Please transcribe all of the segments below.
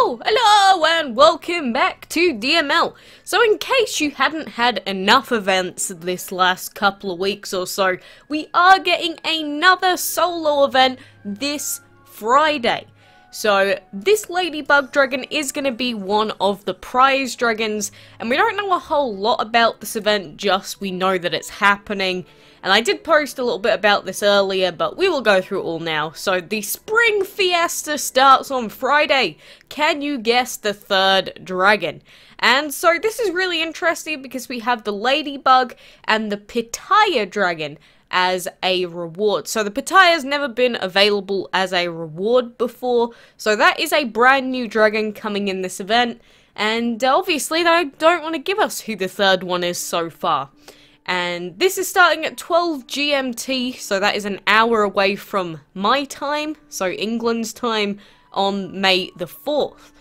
Hello and welcome back to DML. So in case you hadn't had enough events this last couple of weeks or so, we are getting another solo event this Friday. So this ladybug dragon is going to be one of the prize dragons, and we don't know a whole lot about this event, just we know that it's happening. And I did post a little bit about this earlier, but we will go through it all now. So the Spring Fiesta starts on Friday. Can you guess the third dragon? And so this is really interesting because we have the ladybug and the PITAYA dragon as a reward. So the PITAYA has never been available as a reward before, so that is a brand new dragon coming in this event, and obviously they don't want to give us who the third one is so far. And this is starting at 12 GMT, so that is an hour away from my time, so England's time, on May the 4th.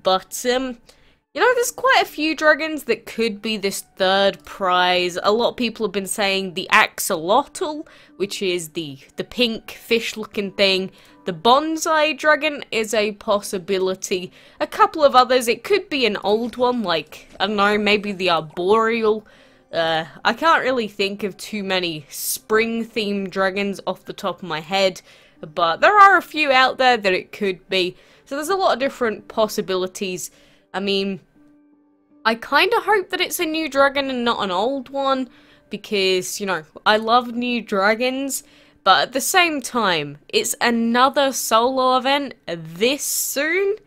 But, you know, there's quite a few dragons that could be this third prize. A lot of people have been saying the axolotl, which is the pink fish-looking thing. The bonsai dragon is a possibility. A couple of others, it could be an old one, like, I don't know, maybe the arboreal. I can't really think of too many spring-themed dragons off the top of my head, but there are a few out there that it could be. So there's a lot of different possibilities. I mean, I kind of hope that it's a new dragon and not an old one, because, you know, I love new dragons, but at the same time, it's another solo event this soon.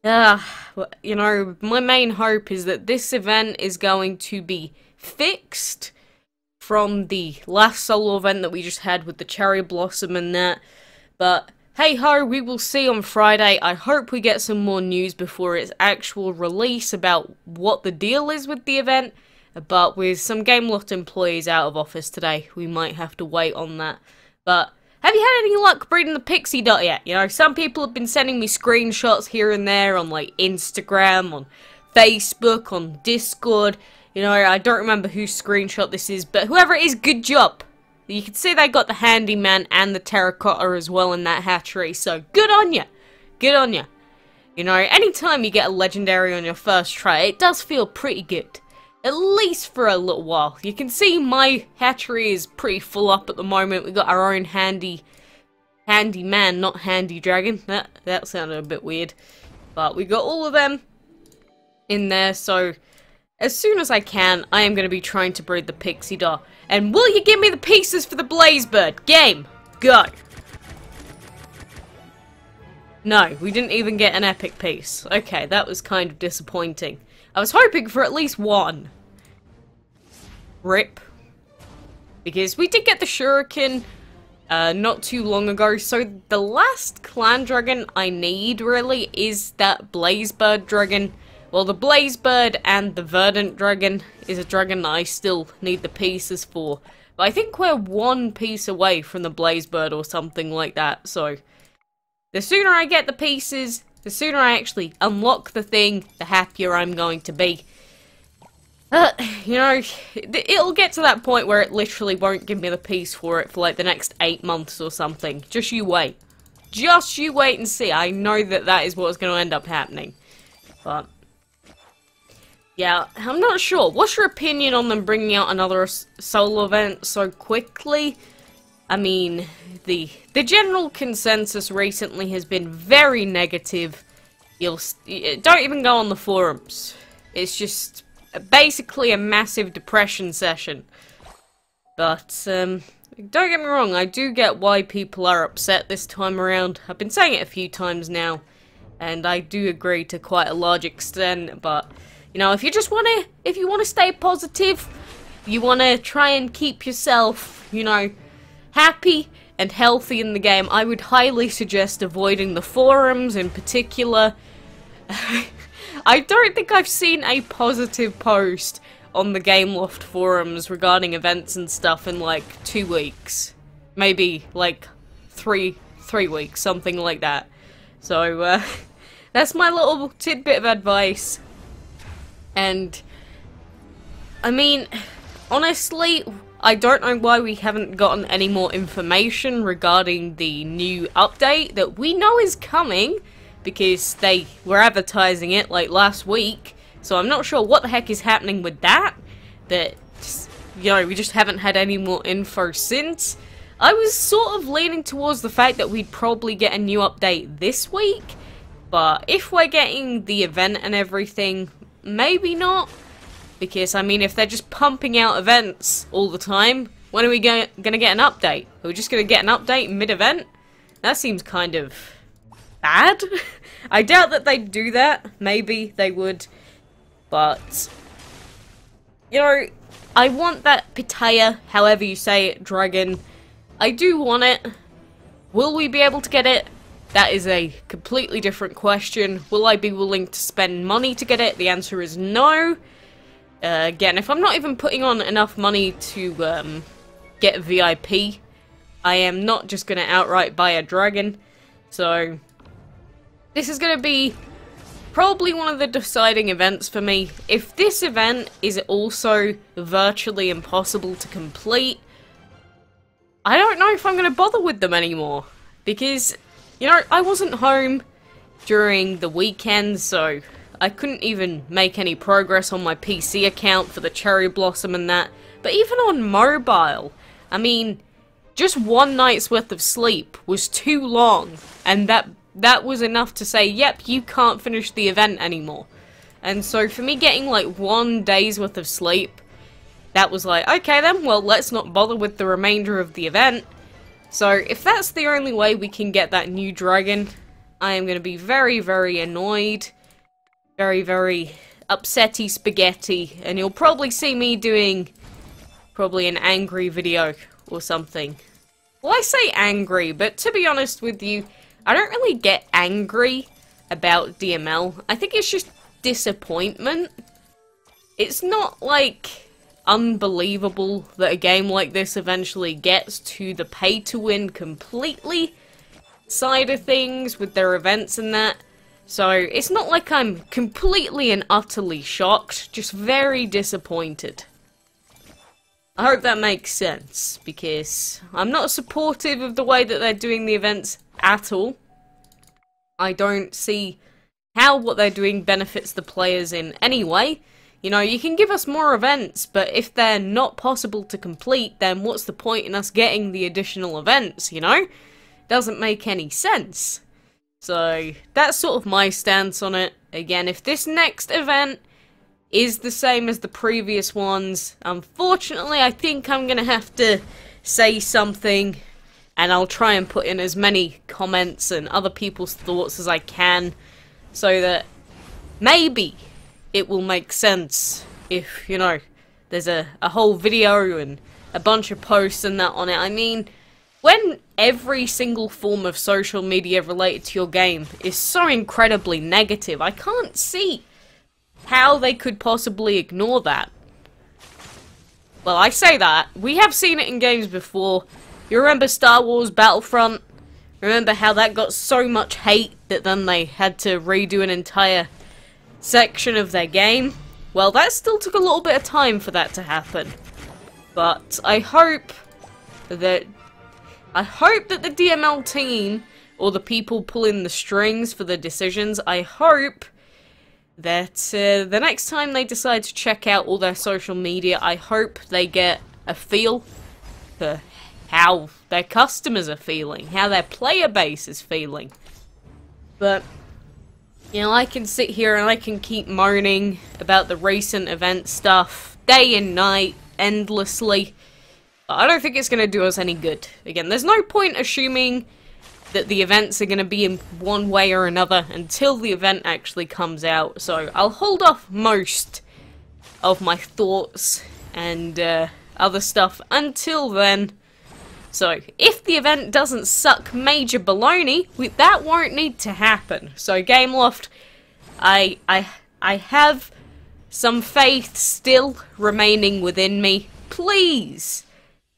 You know, my main hope is that this event is going to be fixed from the last solo event that we just had with the cherry blossom and that, but hey ho, we will see on Friday. I hope we get some more news before its actual release about what the deal is with the event, but with some gameloft employees out of office today, we might have to wait on that. But have you had any luck breeding the pixie dot yet? You know, some people have been sending me screenshots here and there on, like, Instagram, on Facebook, on Discord. You know, I don't remember whose screenshot this is, but whoever it is, good job. You can see they got the handyman and the terracotta as well in that hatchery, so good on ya. Good on ya. You know, anytime you get a legendary on your first try, it does feel pretty good. At least for a little while. You can see my hatchery is pretty full up at the moment. We got our own handyman, not handy dragon. That sounded a bit weird. But we got all of them in there, so as soon as I can, I am going to be trying to breed the pixie dot. And will you give me the pieces for the blazebird? Game, go! No, we didn't even get an epic piece. Okay, that was kind of disappointing. I was hoping for at least one. RIP. Because we did get the shuriken not too long ago, so the last clan dragon I need, really, is that blazebird dragon. Well, the blazebird and the verdant dragon is a dragon that I still need the pieces for. But I think we're one piece away from the blazebird or something like that, so the sooner I get the pieces, the sooner I actually unlock the thing, the happier I'm going to be. You know, it'll get to that point where it literally won't give me the piece for it for like the next 8 months or something. Just you wait. Just you wait and see. I know that that is what's going to end up happening. But yeah, I'm not sure. What's your opinion on them bringing out another solo event so quickly? I mean, the general consensus recently has been very negative. Don't even go on the forums. It's just basically a massive depression session. But, don't get me wrong, I do get why people are upset this time around. I've been saying it a few times now, and I do agree to quite a large extent, but you know, if you want to stay positive, you want to try and keep yourself, you know, happy and healthy in the game, I would highly suggest avoiding the forums in particular. I don't think I've seen a positive post on the Gameloft forums regarding events and stuff in like 2 weeks. Maybe like three weeks, something like that. So, that's my little tidbit of advice. And I mean, honestly, I don't know why we haven't gotten any more information regarding the new update that we know is coming, because they were advertising it like last week. So I'm not sure what the heck is happening with that. We just haven't had any more info since. I was sort of leaning towards the fact that we'd probably get a new update this week. But if we're getting the event and everything, maybe not. Because, I mean, if they're just pumping out events all the time, when are we gonna get an update? Are we just gonna get an update mid-event? That seems kind of bad. I doubt that they'd do that. Maybe they would. But, I want that Pitaya, however you say it, dragon. I do want it. Will we be able to get it? That is a completely different question. Will I be willing to spend money to get it? The answer is no. Again, if I'm not even putting on enough money to get VIP, I am not just going to outright buy a dragon. So, this is going to be probably one of the deciding events for me. If this event is also virtually impossible to complete, I don't know if I'm going to bother with them anymore. Because, I wasn't home during the weekend, so I couldn't even make any progress on my PC account for the Cherry Blossom and that. But even on mobile, I mean, just one night's worth of sleep was too long, and that was enough to say, yep, you can't finish the event anymore. And so for me getting like 1 day's worth of sleep, that was like, okay then, well, let's not bother with the remainder of the event. So if that's the only way we can get that new dragon, I am going to be very, very annoyed. Very, very upsetty spaghetti. And you'll probably see me doing probably an angry video or something. Well, I say angry, but to be honest with you, I don't really get angry about DML. I think it's just disappointment. It's not like unbelievable that a game like this eventually gets to the pay-to-win completely side of things with their events and that. So it's not like I'm completely and utterly shocked, just very disappointed. I hope that makes sense, because I'm not supportive of the way that they're doing the events at all. I don't see how what they're doing benefits the players in any way. You can give us more events, but if they're not possible to complete, then what's the point in us getting the additional events, Doesn't make any sense. So, that's sort of my stance on it. Again, if this next event is the same as the previous ones, unfortunately, I think I'm gonna have to say something, and I'll try and put in as many comments and other people's thoughts as I can, so that maybe it will make sense if, there's a whole video and a bunch of posts and that on it. I mean, when every single form of social media related to your game is so incredibly negative, I can't see how they could possibly ignore that. Well, I say that. We have seen it in games before. You remember Star Wars Battlefront? Remember how that got so much hate that then they had to redo an entire section of their game? Well, that still took a little bit of time for that to happen. But I hope that the DML team, or the people pulling the strings for the decisions, I hope that the next time they decide to check out all their social media, I hope they get a feel for how their customers are feeling, how their player base is feeling. But, I can sit here and I can keep moaning about the recent event stuff day and night, endlessly. I don't think it's going to do us any good. Again, there's no point assuming that the events are going to be in one way or another until the event actually comes out. So I'll hold off most of my thoughts and other stuff until then. So if the event doesn't suck major baloney, that won't need to happen. So gameloft, I have some faith still remaining within me. Please.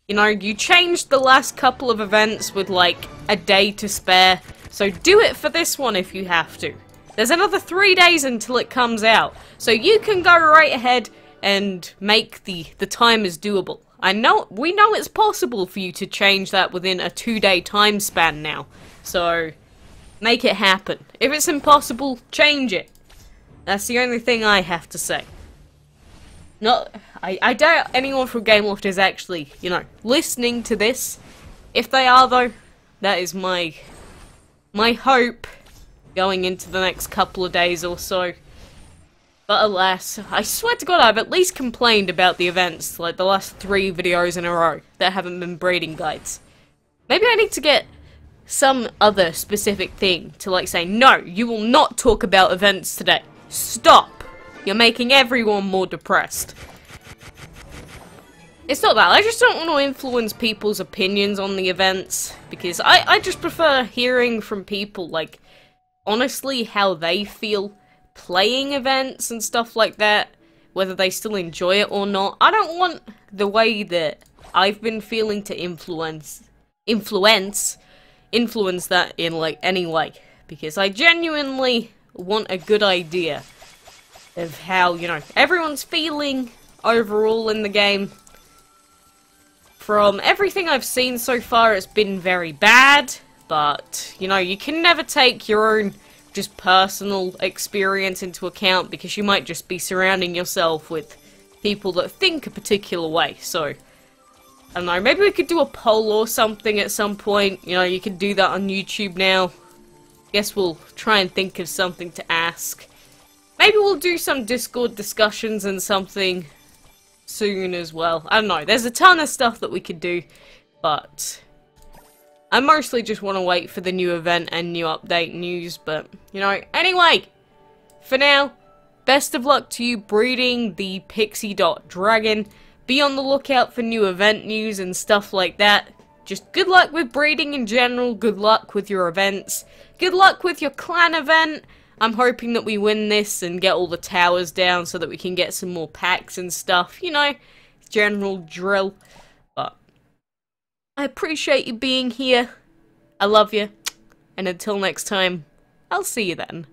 You changed the last couple of events with, like, a day to spare, so do it for this one if you have to. There's another 3 days until it comes out, so you can go right ahead and make the time as doable. We know it's possible for you to change that within a 2-day time span now, so Make it happen. If it's impossible, change it. That's the only thing I have to say. I doubt anyone from Gameloft is actually, you know, listening to this. If they are, though, that is my hope going into the next couple of days or so. But alas, I swear to God, I've at least complained about the events, like the last 3 videos in a row that haven't been breeding guides. Maybe I need to get some other specific thing to, like, say, no, you will not talk about events today. Stop! You're making everyone more depressed. It's not that, I just don't want to influence people's opinions on the events, because I just prefer hearing from people, like, honestly, how they feel playing events and stuff like that, whether they still enjoy it or not. I don't want the way that I've been feeling to influence that in, like, any way, because I genuinely want a good idea of how, you know, everyone's feeling overall in the game. From everything I've seen so far, it's been very bad, but, you know, you can never take your own just personal experience into account, because you might just be surrounding yourself with people that think a particular way. So, I don't know, maybe we could do a poll or something at some point. You know, you can do that on YouTube now. Guess we'll try and think of something to ask. Maybe we'll do some Discord discussions and something soon as well. I don't know, there's a ton of stuff that we could do, but I mostly just want to wait for the new event and new update news. But, you know, anyway, for now, best of luck to you breeding the PITAYA Dragon. Be on the lookout for new event news and stuff like that. Just good luck with breeding in general, good luck with your events, good luck with your clan event. I'm hoping that we win this and get all the towers down so that we can get some more packs and stuff, you know, general drill. But I appreciate you being here, I love you, and until next time, I'll see you then.